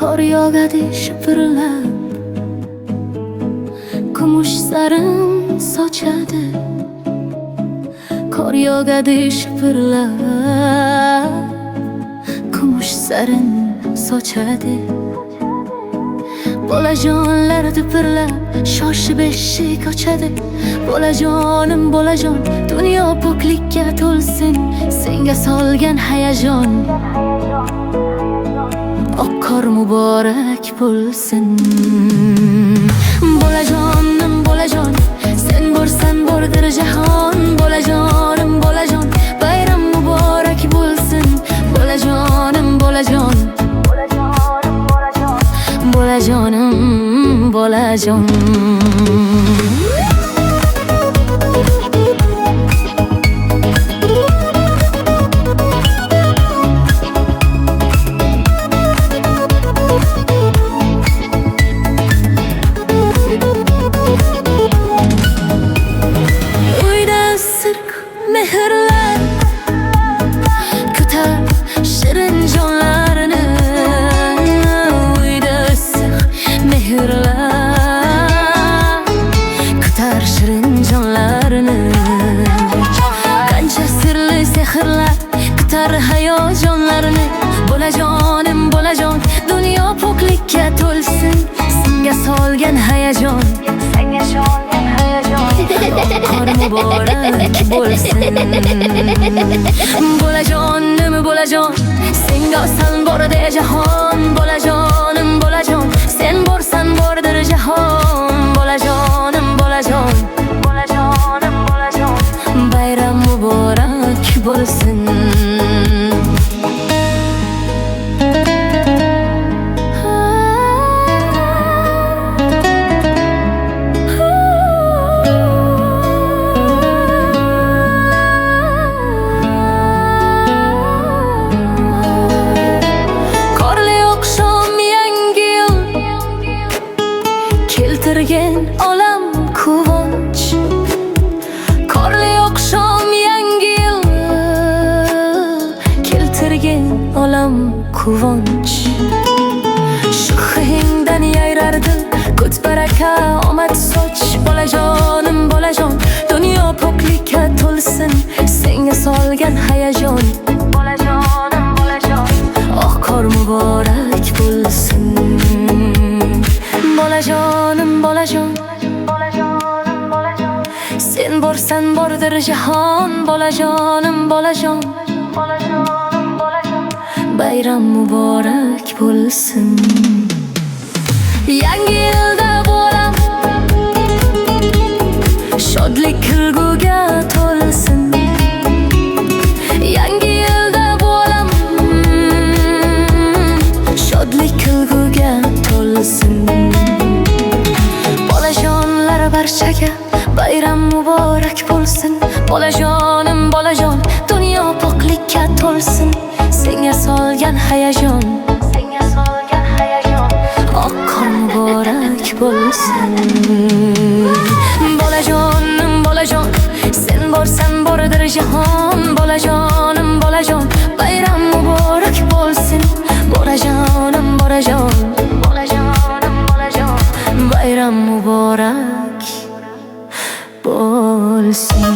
Qor yog'adi shipirlab, kumush sarin sochadi. Qor yog'adi shipirlab, kumush sarin sochadi. Bolajonlar dipirlab, shoshib eshik ochadi. Bolajonim, bolajon, dunyo poklikka to'lsin, senga solgan hayajon. Oq qor muborak bo'lsin. Bolajonim, bolajon, sen borsan bordir jahon. Bolajonim, bolajon, bayram muborak bo'lsin. Bolajonim, bolajon, bolajonim, bolajon. Mehrlar kutar shirin jonlarini, uyda issiq mehrlar kutar shirin jonlarini. Qancha sirli sehrlar kutar hayajonlarini. Bolajonim, bolajon, dunyo poklikka to'lsin, senga solgan hayajon. Qor muborak bo'lsin. Bolajonim, bolajon, senga oson bordi jahon. Bolajonim, bolajon, sen borsan bordir jahon. Bolajonim, bolajon, bolajonim, bolajon, bayram muborak bo'lsin. Keltirgan olam quvonch, qorli oqshom yangi yil keltirgan olam quvonch. Shuhringdan yayrardi ko'z baraka omad soch. Bolajonim, bolajon, dunyo poklikka to'lsin, senga solgan hayajon. Bolajonim, bolajon, oq qor muborak bo'lsin. Bolajonim, bolajon, bolajonim, bolajon, sen borsan bordir jahon. Bolajonim, bolajon, bolajonim, bolajon, bayram muborak bo'lsin. Yangi yilda bo'lam shodlik kulguga to'lsin. Yangi yilda bo'lam shodlik kulguga to'lsin. Bolajonlar barchaga bayram muborak bo'lsin. Bolajonim, bolajon, dunyo poklikka to'lsin, senga solgan hayajon. Oq qor muborak bo'lsin. Bolajonim, bolajon, sen borsan bordir jahon. Bolajonim, bolajon, bayram muborak bo'lsin. Bolajonim, bolajon, bolajonim, bolajon, bayram muborak bo'lsin.